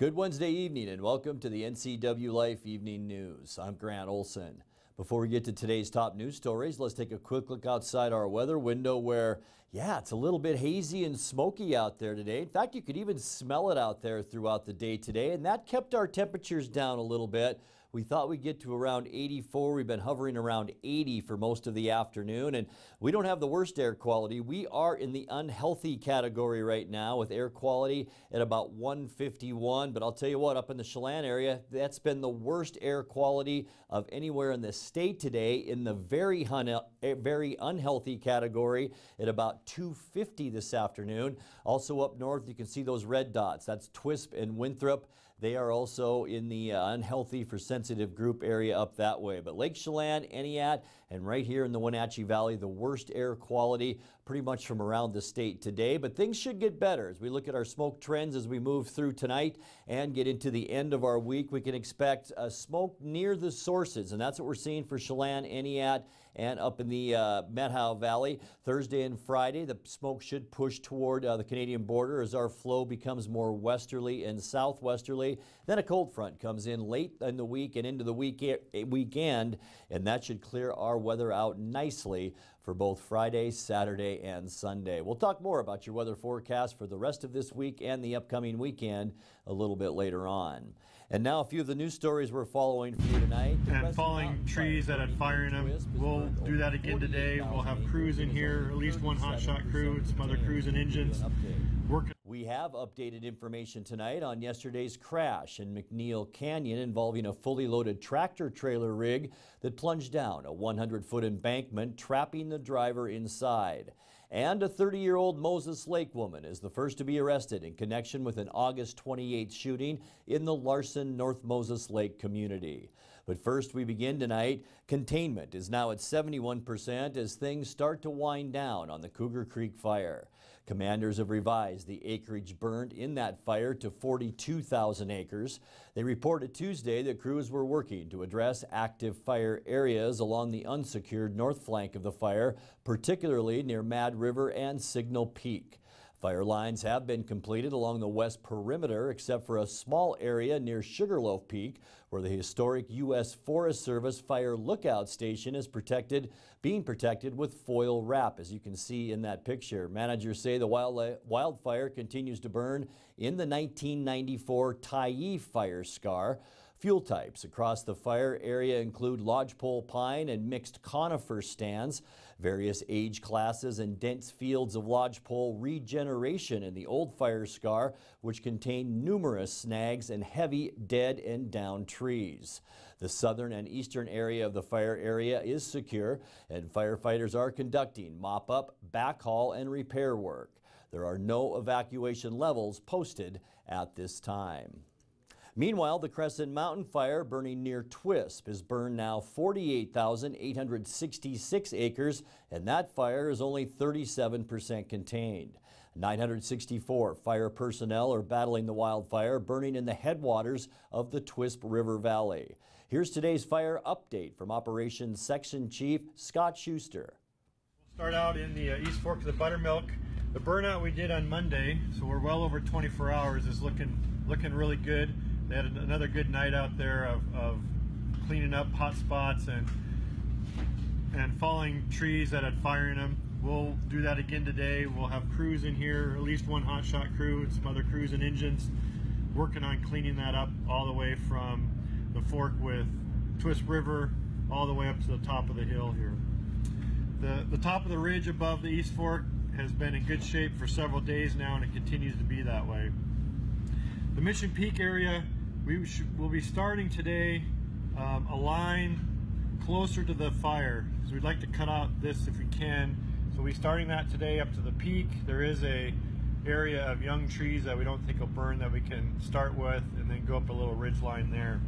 Good Wednesday evening and welcome to the NCW Life Evening News. I'm Grant Olson. Before we get to today's top news stories, let's take a quick look outside our weather window where, it's a little bit hazy and smoky out there today. In fact, you could even smell it out there throughout the day today, and that kept our temperatures down a little bit. We thought we'd get to around 84. We've been hovering around 80 for most of the afternoon, and we don't have the worst air quality. We are in the unhealthy category right now with air quality at about 151. But I'll tell you what, up in the Chelan area, that's been the worst air quality of anywhere in the state today in the very unhealthy category at about 250 this afternoon. Also up north, you can see those red dots. That's Twisp and Winthrop. They are also in the unhealthy for sensitive group area up that way. But Lake Chelan, Entiat, and right here in the Wenatchee Valley, the worst air quality pretty much from around the state today. But things should get better as we look at our smoke trends as we move through tonight and get into the end of our week. We can expect smoke near the sources, and that's what we're seeing for Chelan, Entiat, and up in the Methow Valley. Thursday and Friday, the smoke should push toward the Canadian border as our flow becomes more westerly and southwesterly. Then a cold front comes in late in the week and into the weekend, and that should clear our weather out nicely for both Friday, Saturday, and Sunday. We'll talk more about your weather forecast for the rest of this week and the upcoming weekend a little bit later on. And now a few of the news stories we're following for you tonight. And falling trees that had fire in them. We'll do that again today. We'll have crews in here, at least one hotshot crew and some other crews and engines working. We have updated information tonight on yesterday's crash in McNeil Canyon involving a fully loaded tractor trailer rig that plunged down a 100-foot embankment, trapping the driver inside. And a 30-year-old Moses Lake woman is the first to be arrested in connection with an August 28th shooting in the Larson, North Moses Lake community. But first, we begin tonight. Containment is now at 71% as things start to wind down on the Cougar Creek fire. Commanders have revised the acreage burned in that fire to 42,000 acres. They reported Tuesday that crews were working to address active fire areas along the unsecured north flank of the fire, particularly near Mad River and Signal Peak. Fire lines have been completed along the west perimeter except for a small area near Sugarloaf Peak where the historic U.S. Forest Service Fire Lookout Station is being protected with foil wrap, as you can see in that picture. Managers say the wildfire continues to burn in the 1994 Tyee fire scar. Fuel types across the fire area include lodgepole pine and mixed conifer stands. Various age classes and dense fields of lodgepole regeneration in the old fire scar, which contain numerous snags and heavy dead and down trees. The southern and eastern area of the fire area is secure, and firefighters are conducting mop-up, backhaul, and repair work. There are no evacuation levels posted at this time. Meanwhile, the Crescent Mountain fire burning near Twisp has burned now 48,866 acres, and that fire is only 37% contained. 964 fire personnel are battling the wildfire burning in the headwaters of the Twisp River Valley. Here's today's fire update from Operations Section Chief Scott Schuster. We'll start out in the East Fork of the Buttermilk. The burnout we did on Monday, so we're well over 24 hours, is looking really good. They had another good night out there of cleaning up hot spots and falling trees that had fire in them. We'll do that again today. We'll have crews in here, at least one hotshot crew and some other crews and engines working on cleaning that up all the way from the fork with Twisp River all the way up to the top of the hill here. The top of the ridge above the East Fork has been in good shape for several days now, and it continues to be that way. The Mission Peak area, we'll be starting today a line closer to the fire. So we'd like to cut out this if we can. So we're starting that today up to the peak. There is a area of young trees that we don't think will burn that we can start with, and then go up a little ridge line there.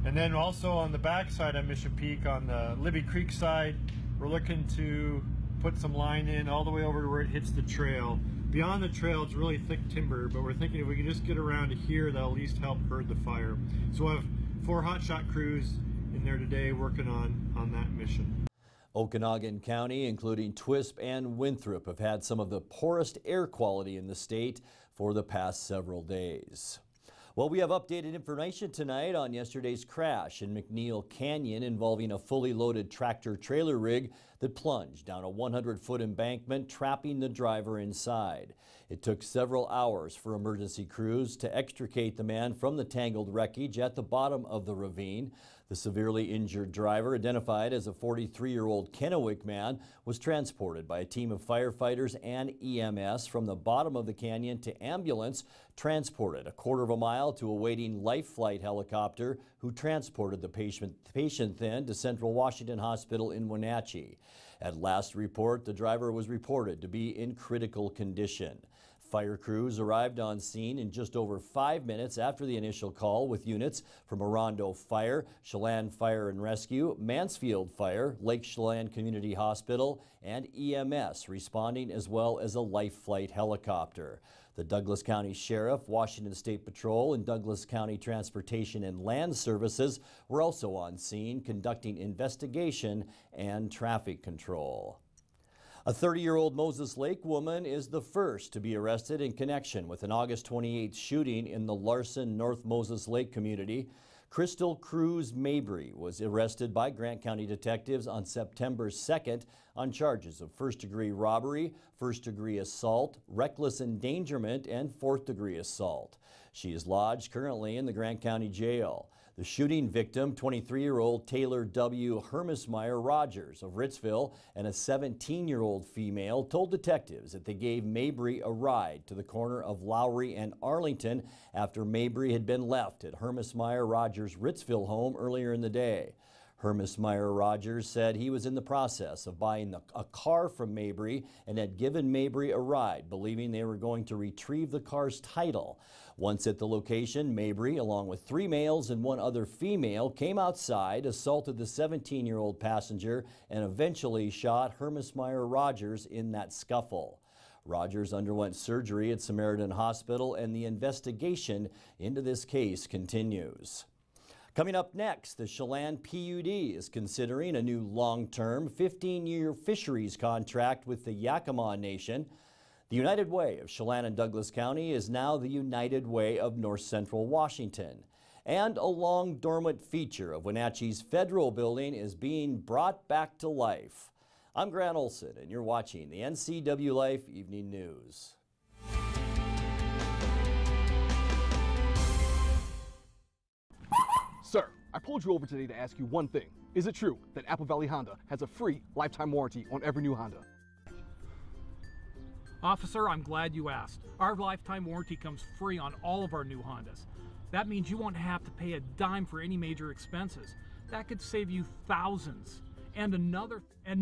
And then also on the back side of Mission Peak, on the Libby Creek side, we're looking to put some line in all the way over to where it hits the trail. Beyond the trail, it's really thick timber, but we're thinking if we can just get around to here, that'll at least help herd the fire. So we'll have 4 hotshot crews in there today working on that mission. Okanagan County, including Twisp and Winthrop, have had some of the poorest air quality in the state for the past several days. Well, we have updated information tonight on yesterday's crash in McNeil Canyon involving a fully loaded tractor-trailer rig that plunged down a 100-foot embankment, trapping the driver inside. It took several hours for emergency crews to extricate the man from the tangled wreckage at the bottom of the ravine. The severely injured driver, identified as a 43-year-old Kennewick man, was transported by a team of firefighters and EMS from the bottom of the canyon to ambulance, transported a quarter of a mile to a waiting Life Flight helicopter, who transported the patient then to Central Washington Hospital in Wenatchee. At last report, the driver was reported to be in critical condition. Fire crews arrived on scene in just over 5 minutes after the initial call, with units from Orondo Fire, Chelan Fire and Rescue, Mansfield Fire, Lake Chelan Community Hospital, and EMS responding, as well as a Life Flight helicopter. The Douglas County Sheriff, Washington State Patrol, and Douglas County Transportation and Land Services were also on scene, conducting investigation and traffic control. A 30-year-old Moses Lake woman is the first to be arrested in connection with an August 28th shooting in the Larson, North Moses Lake community. Crystal Cruz Mabry was arrested by Grant County detectives on September 2nd on charges of first-degree robbery, first-degree assault, reckless endangerment, and fourth-degree assault. She is lodged currently in the Grant County Jail. The shooting victim, 23-year-old Taylor W. Hermesmeyer Rogers of Ritzville, and a 17-year-old female, told detectives that they gave Mabry a ride to the corner of Lowry and Arlington after Mabry had been left at Hermesmeyer Rogers' Ritzville home earlier in the day. Hermesmeyer Rogers said he was in the process of buying a car from Mabry and had given Mabry a ride, believing they were going to retrieve the car's title. Once at the location, Mabry, along with 3 males and 1 other female, came outside, assaulted the 17-year-old passenger, and eventually shot Hermesmeyer Rogers in that scuffle. Rogers underwent surgery at Samaritan Hospital, and the investigation into this case continues. Coming up next, the Chelan PUD is considering a new long-term 15-year fisheries contract with the Yakima Nation. The United Way of Chelan and Douglas County is now the United Way of North Central Washington. And a long dormant feature of Wenatchee's federal building is being brought back to life. I'm Grant Olson, and you're watching the NCW Life Evening News. Sir, I pulled you over today to ask you one thing. Is it true that Apple Valley Honda has a free lifetime warranty on every new Honda? Officer, I'm glad you asked. Our lifetime warranty comes free on all of our new Hondas. That means you won't have to pay a dime for any major expenses. That could save you thousands. And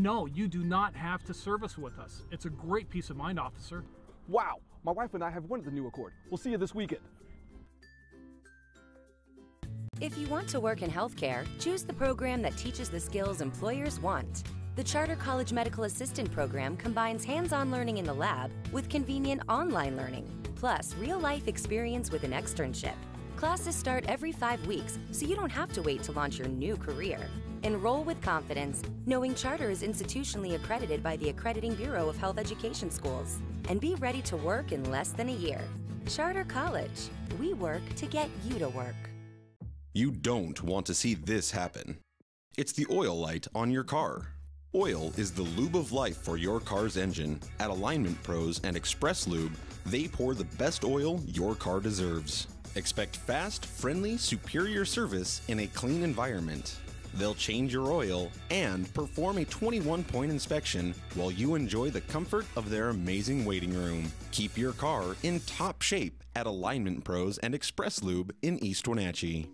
no, you do not have to service with us. It's a great peace of mind, officer. Wow, my wife and I have wanted the new Accord. We'll see you this weekend. If you want to work in healthcare, choose the program that teaches the skills employers want. The Charter College Medical Assistant Program combines hands-on learning in the lab with convenient online learning, plus real-life experience with an externship. Classes start every 5 weeks, so you don't have to wait to launch your new career. Enroll with confidence, knowing Charter is institutionally accredited by the Accrediting Bureau of Health Education Schools, and be ready to work in less than a year. Charter College. We work to get you to work. You don't want to see this happen. It's the oil light on your car. Oil is the lube of life for your car's engine. At Alignment Pros and Express Lube, they pour the best oil your car deserves. Expect fast, friendly, superior service in a clean environment. They'll change your oil and perform a 21-point inspection while you enjoy the comfort of their amazing waiting room. Keep your car in top shape at Alignment Pros and Express Lube in East Wenatchee.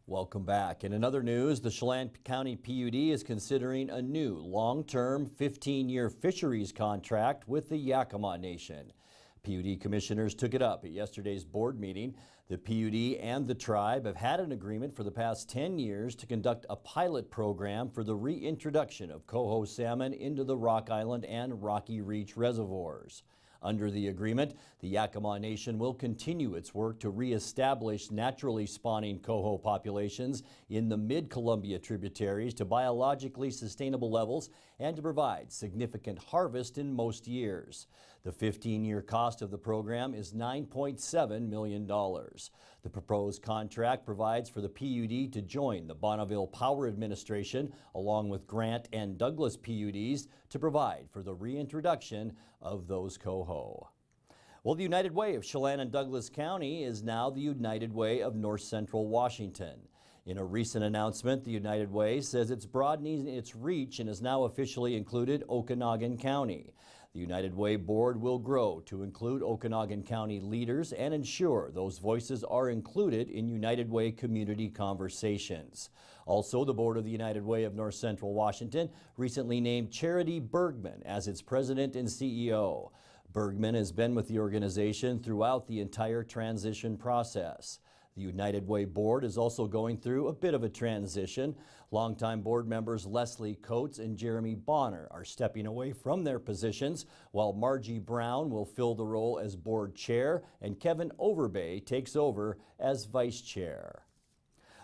Welcome back. In another news, the Chelan County PUD is considering a new long-term 15-year fisheries contract with the Yakima Nation. PUD commissioners took it up at yesterday's board meeting. The PUD and the tribe have had an agreement for the past 10 years to conduct a pilot program for the reintroduction of coho salmon into the Rock Island and Rocky Reach reservoirs. Under the agreement, the Yakima Nation will continue its work to reestablish naturally spawning coho populations in the mid-Columbia tributaries to biologically sustainable levels and to provide significant harvest in most years. The 15-year cost of the program is $9.7 million. The proposed contract provides for the PUD to join the Bonneville Power Administration along with Grant and Douglas PUDs to provide for the reintroduction of those coho. Well, the United Way of Chelan and Douglas County is now the United Way of North Central Washington. In a recent announcement, the United Way says it's broadening its reach and has now officially included Okanogan County. The United Way board will grow to include Okanogan County leaders and ensure those voices are included in United Way community conversations. Also, the board of the United Way of North Central Washington recently named Charity Bergman as its president and CEO. Bergman has been with the organization throughout the entire transition process. The United Way board is also going through a bit of a transition. Longtime board members Leslie Coates and Jeremy Bonner are stepping away from their positions, while Margie Brown will fill the role as board chair and Kevin Overbay takes over as vice chair.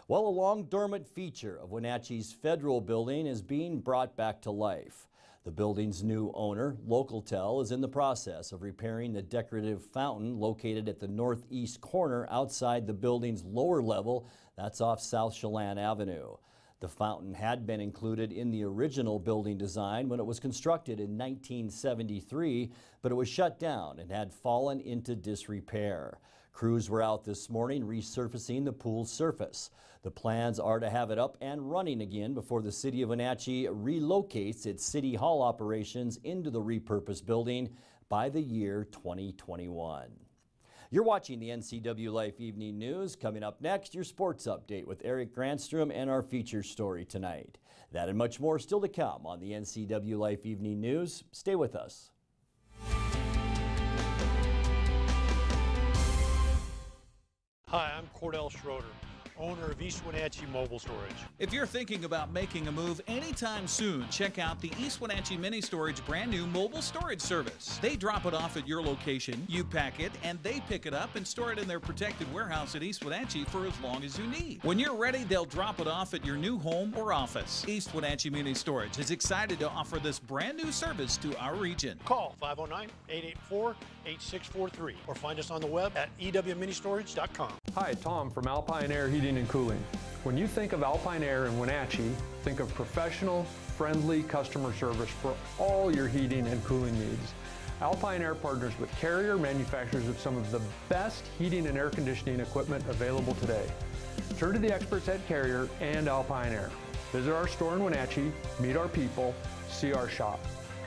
Well, a long-dormant feature of Wenatchee's federal building is being brought back to life. The building's new owner, Localtel, is in the process of repairing the decorative fountain located at the northeast corner outside the building's lower level. That's off South Chelan Avenue. The fountain had been included in the original building design when it was constructed in 1973, but it was shut down and had fallen into disrepair. Crews were out this morning resurfacing the pool's surface. The plans are to have it up and running again before the City of Wenatchee relocates its City Hall operations into the repurposed building by the year 2021. You're watching the NCW Life Evening News. Coming up next, your sports update with Eric Granstrom and our feature story tonight. That and much more still to come on the NCW Life Evening News. Stay with us. Hi, I'm Cordell Schroeder, owner of East Wenatchee Mobile Storage. If you're thinking about making a move anytime soon, check out the East Wenatchee Mini Storage brand new mobile storage service. They drop it off at your location, you pack it, and they pick it up and store it in their protected warehouse at East Wenatchee for as long as you need. When you're ready, they'll drop it off at your new home or office. East Wenatchee Mini Storage is excited to offer this brand new service to our region. Call 509-884-8643 or find us on the web at ewministorage.com. Hi, Tom from Alpine Air Heating and Cooling. When you think of Alpine Air in Wenatchee, think of professional, friendly customer service for all your heating and cooling needs. Alpine Air partners with Carrier, manufacturers of some of the best heating and air conditioning equipment available today. Turn to the experts at Carrier and Alpine Air. Visit our store in Wenatchee, meet our people, see our shop.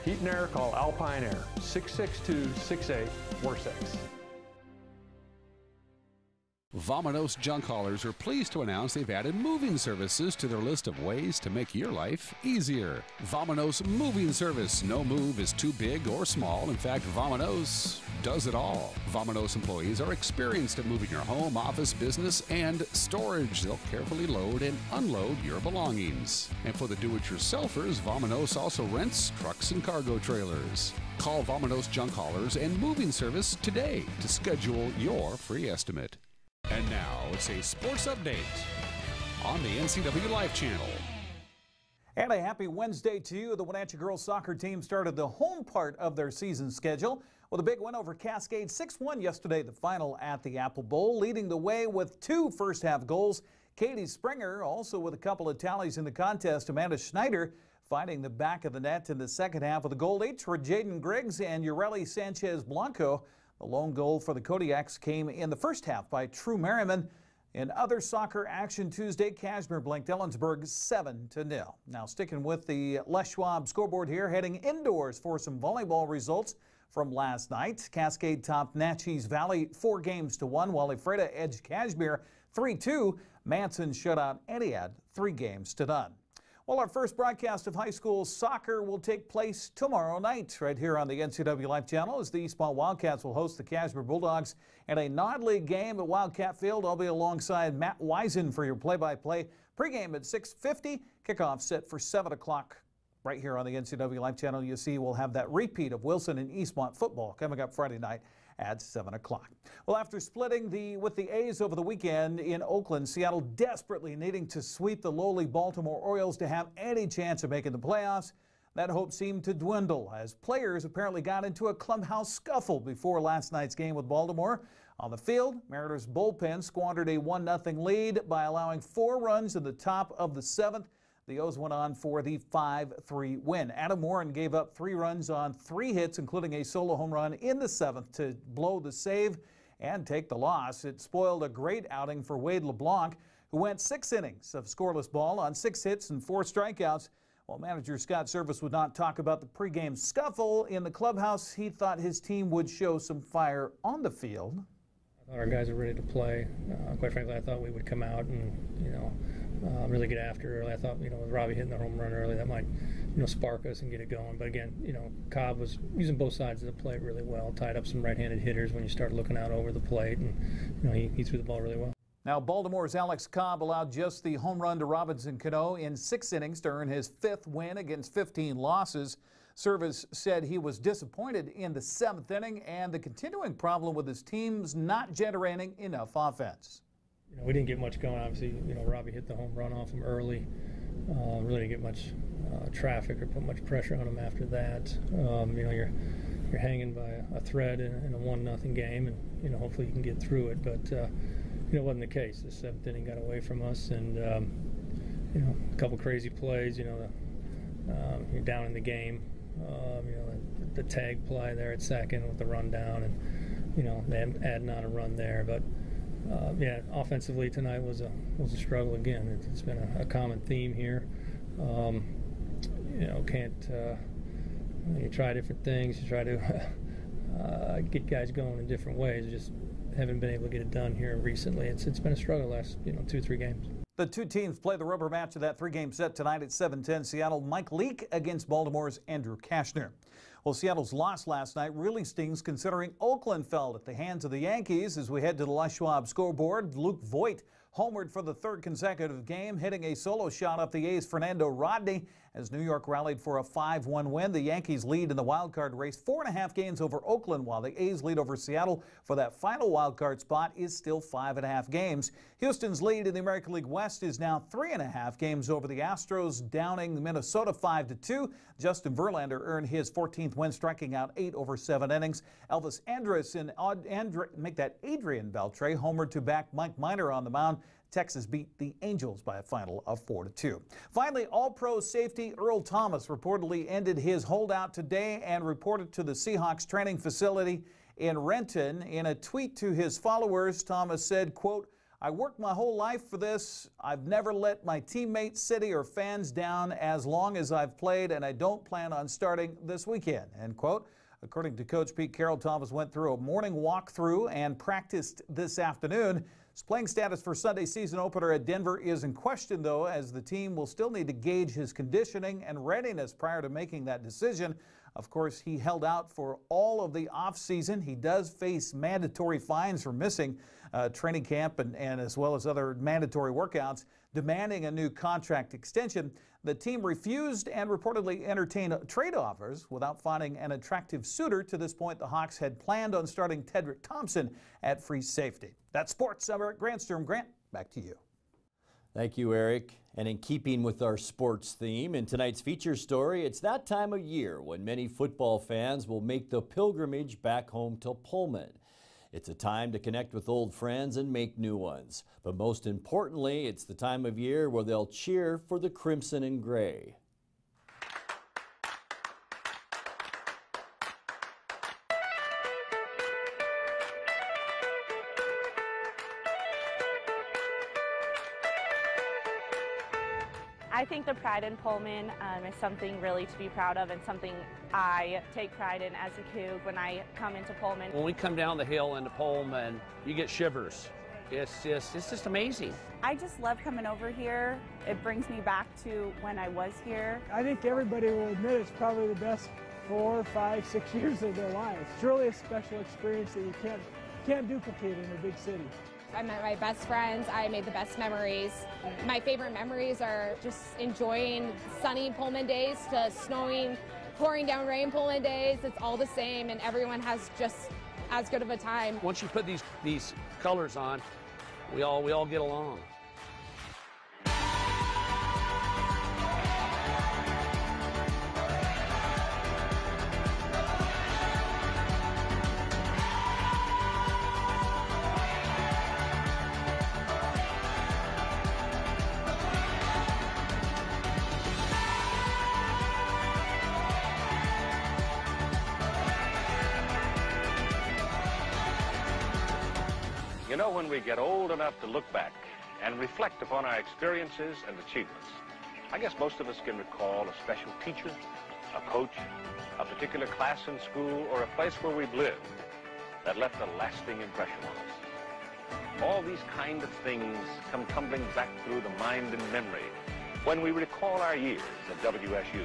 Heat and air, call Alpine Air, 662-6846. Vamanos junk haulers are pleased to announce they've added moving services to their list of ways to make your life easier. Vamanos Moving Service. No move is too big or small. In fact, Vamanos does it all. Vamanos employees are experienced at moving your home, office, business, and storage. They'll carefully load and unload your belongings. And for the do-it-yourselfers, Vamanos also rents trucks and cargo trailers. Call Vamanos Junk Haulers and Moving Service today to schedule your free estimate. And now it's a sports update on the NCW Life Channel. And a happy Wednesday to you. The Wenatchee girls soccer team started the home part of their season schedule with a big win over Cascade 6-1 yesterday, the final at the Apple Bowl, leading the way with 2 first-half goals. Katie Springer also with a couple of tallies in the contest. Amanda Schneider finding the back of the net in the second half with a goal each for Jaden Griggs and Ureli Sanchez Blanco. The lone goal for the Kodiaks came in the first half by True Merriman. In other soccer action Tuesday, Kashmir blanked Ellensburg 7-0. Now sticking with the Les Schwab scoreboard here, heading indoors for some volleyball results from last night. Cascade topped Natchez Valley 4-1, while Ephrata edged Kashmir 3-2. Manson shut out Etihad 3-0. Well, our first broadcast of high school soccer will take place tomorrow night right here on the NCW Life Channel as the Eastmont Wildcats will host the Kashmir Bulldogs in a non-league game at Wildcat Field. I'll be alongside Matt Wisen for your play-by-play. Pre-game at 6:50, kickoff set for 7 o'clock Right here on the NCW Life Channel, you see we'll have that repeat of Wilson and Eastmont football coming up Friday night at 7 o'clock. Well, after splitting with the A's over the weekend in Oakland, Seattle desperately needing to sweep the lowly Baltimore Orioles to have any chance of making the playoffs. That hope seemed to dwindle as players apparently got into a clubhouse scuffle before last night's game with Baltimore. On the field, Mariners bullpen squandered a 1-0 lead by allowing 4 runs in the top of the 7th. The O's went on for the 5-3 win. Adam Warren gave up 3 runs on 3 hits, including a solo home run in the 7th to blow the save and take the loss. It spoiled a great outing for Wade LeBlanc, who went 6 innings of scoreless ball on 6 hits and 4 strikeouts. While manager Scott Service would not talk about the pregame scuffle in the clubhouse, he thought his team would show some fire on the field. I thought our guys were ready to play. Quite frankly, I thought we would come out and, really get after it early. I thought, with Robbie hitting the home run early, that might, spark us and get it going. But again, Cobb was using both sides of the plate really well, tied up some right-handed hitters when you start looking out over the plate, and, he threw the ball really well. Now, Baltimore's Alex Cobb allowed just the home run to Robinson Cano in 6 innings to earn his 5th win against 15 losses. Service said he was disappointed in the 7th inning and the continuing problem with his team's not generating enough offense. We didn't get much going. Obviously, Robbie hit the home run off him early. Really didn't get much traffic or put much pressure on him after that. You're hanging by a thread in a 1-0 game, and hopefully you can get through it. But it wasn't the case. The 7th inning got away from us, and a couple crazy plays. You're down in the game. The tag play there at second with the rundown, and them adding on a run there. But offensively tonight was a struggle again. It's been a common theme here. You try different things. You try to get guys going in different ways. Just haven't been able to get it done here recently. It's been a struggle the last 2-3 games. The 2 teams play the rubber match of that 3-game set tonight at 7:10. Seattle, Mike Leake against Baltimore's Andrew Kashner. Well, Seattle's loss last night really stings considering Oakland fell at the hands of the Yankees. As we head to the Les Schwab scoreboard, Luke Voigt homered for the 3rd consecutive game, hitting a solo shot off the A's Fernando Rodney. As New York rallied for a 5-1 win, the Yankees lead in the wildcard race 4.5 games over Oakland, while the A's lead over Seattle for that final wildcard spot is still 5.5 games. Houston's lead in the American League West is now 3.5 games over the Astros, downing Minnesota 5-2. Justin Verlander earned his 14th win, striking out 8 over 7 innings. Elvis Andrus and Adrian Beltre homered to back Mike Minor on the mound. Texas beat the Angels by a final of 4-2. Finally, All-Pro safety Earl Thomas reportedly ended his holdout today and reported to the Seahawks training facility in Renton. In a tweet to his followers, Thomas said, quote, "I worked my whole life for this. I've never let my teammates, city, or fans down as long as I've played, and I don't plan on starting this weekend," end quote. According to Coach Pete Carroll, Thomas went through a morning walkthrough and practiced this afternoon. His playing status for Sunday's season opener at Denver is in question, though, as the team will still need to gauge his conditioning and readiness prior to making that decision. Of course, he held out for all of the offseason. He does face mandatory fines for missing training camp and as well as other mandatory workouts, demanding a new contract extension. The team refused and reportedly entertained trade offers without finding an attractive suitor. To this point, the Hawks had planned on starting Tedrick Thompson at free safety. That's sports. I'm Eric Grandstrom. Grant, back to you. Thank you, Eric. And in keeping with our sports theme, in tonight's feature story, it's that time of year when many football fans will make the pilgrimage back home to Pullman. It's a time to connect with old friends and make new ones. But most importantly, it's the time of year where they'll cheer for the Crimson and Gray. I think the pride in Pullman is something really to be proud of and something I take pride in as a Coug when I come into Pullman. When we come down the hill into Pullman, you get shivers. It's just amazing. I just love coming over here. It brings me back to when I was here. I think everybody will admit it's probably the best 4, 5, 6 years of their lives. It's really a special experience that you can't duplicate in a big city. I met my best friends. I made the best memories. My favorite memories are just enjoying sunny Pullman days to snowing, pouring down rain Pullman days. It's all the same, and everyone has just as good of a time. Once you put these colors on, we all get along. You know, when we get old enough to look back and reflect upon our experiences and achievements, I guess most of us can recall a special teacher, a coach, a particular class in school, or a place where we've lived that left a lasting impression on us. All these kind of things come tumbling back through the mind and memory when we recall our years at WSU.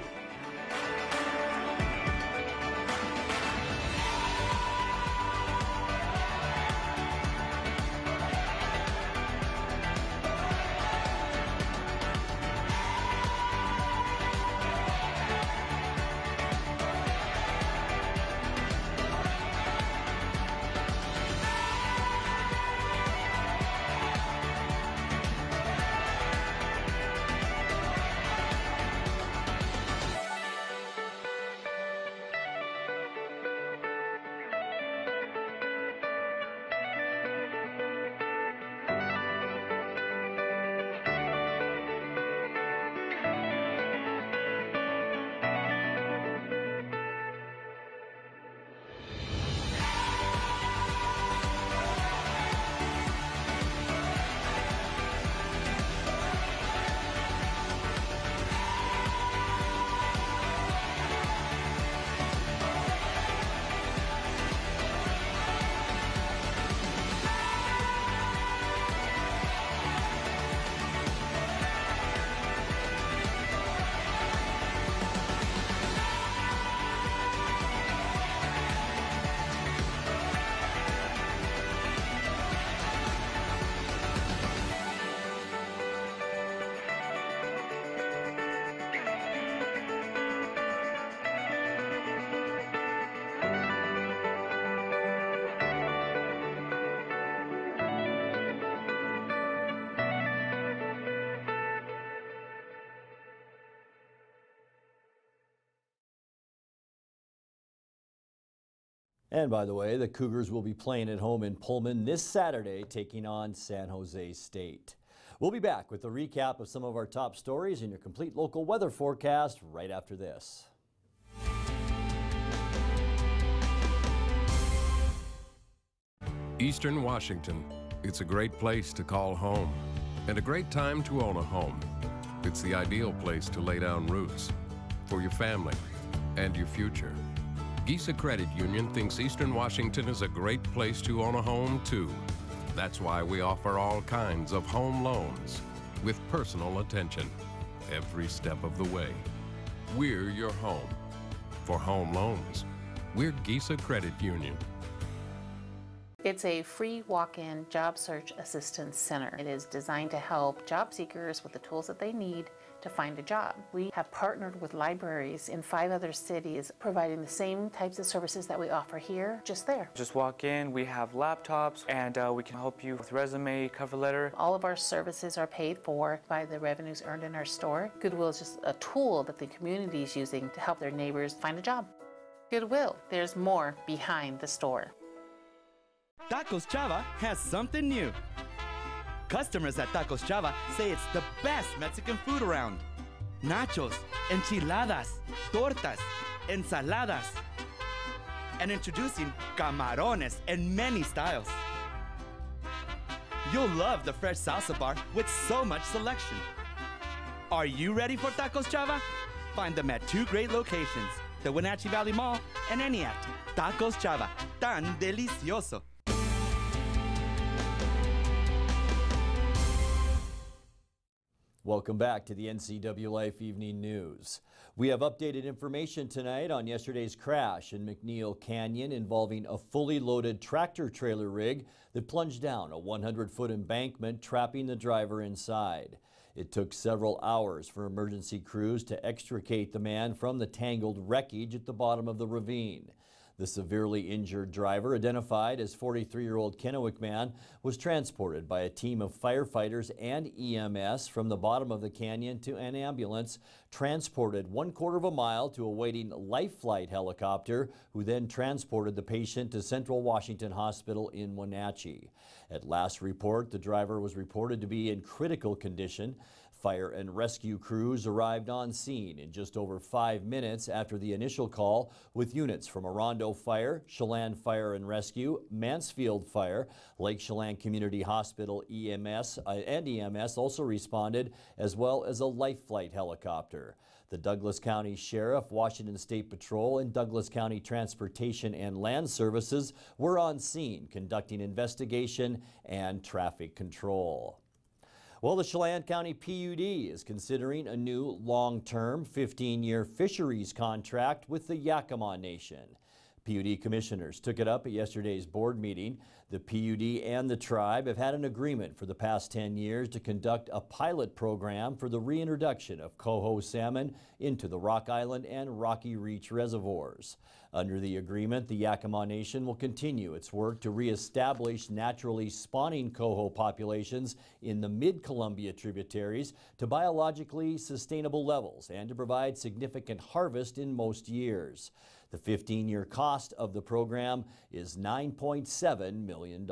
And by the way, the Cougars will be playing at home in Pullman this Saturday, taking on San Jose State. We'll be back with a recap of some of our top stories and your complete local weather forecast right after this. Eastern Washington. It's a great place to call home and a great time to own a home. It's the ideal place to lay down roots for your family and your future. Gisa Credit Union thinks Eastern Washington is a great place to own a home, too. That's why we offer all kinds of home loans with personal attention every step of the way. We're your home. For home loans, we're Gisa Credit Union. It's a free walk-in job search assistance center. It is designed to help job seekers with the tools that they need to find a job. We have partnered with libraries in 5 other cities, providing the same types of services that we offer here, just there. Just walk in, we have laptops, and we can help you with resume, cover letter. All of our services are paid for by the revenues earned in our store. Goodwill is just a tool that the community is using to help their neighbors find a job. Goodwill, there's more behind the store. Tacos Chava has something new. Customers at Tacos Chava say it's the best Mexican food around. Nachos, enchiladas, tortas, ensaladas. And introducing camarones in many styles. You'll love the fresh salsa bar with so much selection. Are you ready for Tacos Chava? Find them at 2 great locations, the Wenatchee Valley Mall and Eniat. Tacos Chava, tan delicioso. Welcome back to the NCW Life Evening News. We have updated information tonight on yesterday's crash in McNeil Canyon involving a fully loaded tractor trailer rig that plunged down a 100-foot embankment, trapping the driver inside. It took several hours for emergency crews to extricate the man from the tangled wreckage at the bottom of the ravine. The severely injured driver, identified as 43-year-old Kennewick man, was transported by a team of firefighters and EMS from the bottom of the canyon to an ambulance, transported 1/4 of a mile to a waiting Life Flight helicopter, who then transported the patient to Central Washington Hospital in Wenatchee. At last report, the driver was reported to be in critical condition. Fire and rescue crews arrived on scene in just over 5 minutes after the initial call, with units from Orondo Fire, Chelan Fire and Rescue, Mansfield Fire, Lake Chelan Community Hospital EMS also responded, as well as a Life Flight helicopter. The Douglas County Sheriff, Washington State Patrol, and Douglas County Transportation and Land Services were on scene conducting investigation and traffic control. Well, the Chelan County PUD is considering a new long-term 15-year fisheries contract with the Yakima Nation. PUD commissioners took it up at yesterday's board meeting. The PUD and the tribe have had an agreement for the past 10 years to conduct a pilot program for the reintroduction of coho salmon into the Rock Island and Rocky Reach reservoirs. Under the agreement, the Yakima Nation will continue its work to reestablish naturally spawning coho populations in the mid-Columbia tributaries to biologically sustainable levels and to provide significant harvest in most years. The 15-year cost of the program is $9.7 million.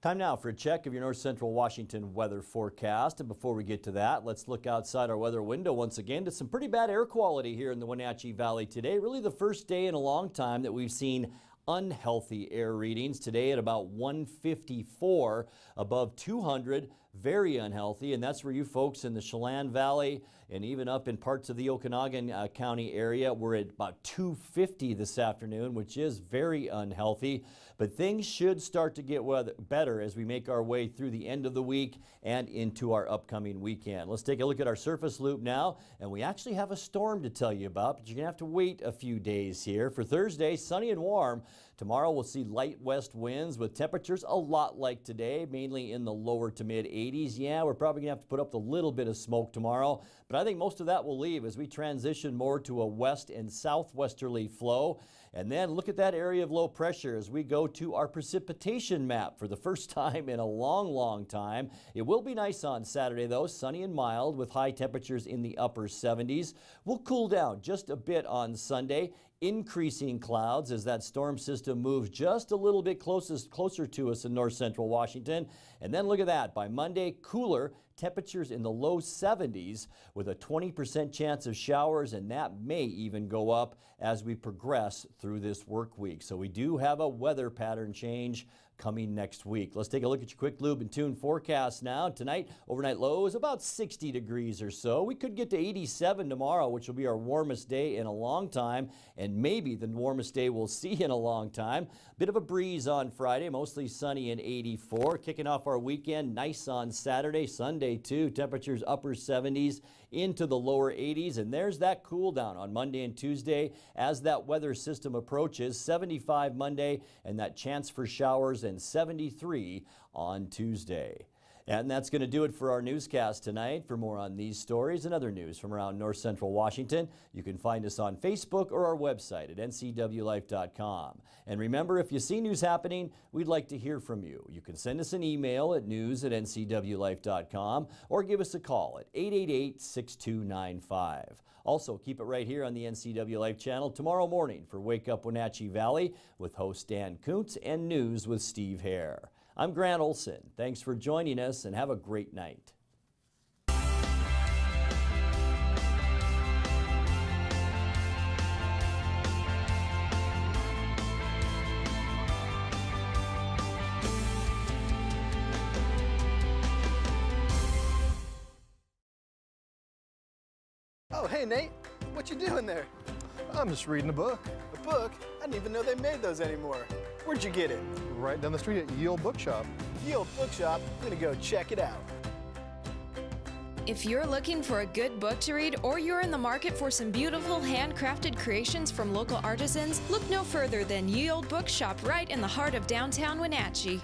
Time now for a check of your North Central Washington weather forecast. And before we get to that, let's look outside our weather window once again to some pretty bad air quality here in the Wenatchee Valley today. Really the first day in a long time that we've seen unhealthy air readings. Today at about 154, above 200, very unhealthy, and that's where you folks in the Chelan Valley and even up in parts of the Okanagan County area, we're at about 250 this afternoon, which is very unhealthy. But things should start to get better as we make our way through the end of the week and into our upcoming weekend. Let's take a look at our surface loop now, and we actually have a storm to tell you about, but you're going to have to wait a few days here. For Thursday, sunny and warm. Tomorrow we'll see light west winds with temperatures a lot like today, mainly in the lower to mid 80s. Yeah, we're probably going to have to put up a little bit of smoke tomorrow, but I think most of that will leave as we transition more to a west and southwesterly flow. And then look at that area of low pressure as we go to our precipitation map for the first time in a long time. It will be nice on Saturday though, sunny and mild with high temperatures in the upper 70s. We'll cool down just a bit on Sunday. Increasing clouds as that storm system moves just a little bit closer to us in north central Washington. And then look at that, by Monday, cooler, temperatures in the low 70s with a 20% chance of showers, and that may even go up as we progress through this work week. So we do have a weather pattern change coming next week. Let's take a look at your quick lube and tune forecast now. Tonight, overnight low is about 60 degrees or so. We could get to 87 tomorrow, which will be our warmest day in a long time, and maybe the warmest day we'll see in a long time. Bit of a breeze on Friday, mostly sunny and 84. Kicking off our weekend, nice on Saturday, Sunday too. Temperatures upper 70s into the lower 80s, and there's that cool down on Monday and Tuesday as that weather system approaches. 75 Monday, and that chance for showers, and 73 on Tuesday. And that's going to do it for our newscast tonight. For more on these stories and other news from around north central Washington, you can find us on Facebook or our website at ncwlife.com. And remember, if you see news happening, we'd like to hear from you. You can send us an email at news@ncwlife.com or give us a call at 888-6295. Also, keep it right here on the NCW Life channel tomorrow morning for Wake Up Wenatchee Valley with host Dan Kuntz and News with Steve Hare. I'm Grant Olson. Thanks for joining us and have a great night. Oh, hey, Nate. What you doing there? I'm just reading a book. A book? I didn't even know they made those anymore. Where'd you get it? Right down the street at Yield Bookshop. Yield Bookshop. I'm gonna go check it out. If you're looking for a good book to read or you're in the market for some beautiful handcrafted creations from local artisans, look no further than Yield Bookshop right in the heart of downtown Wenatchee.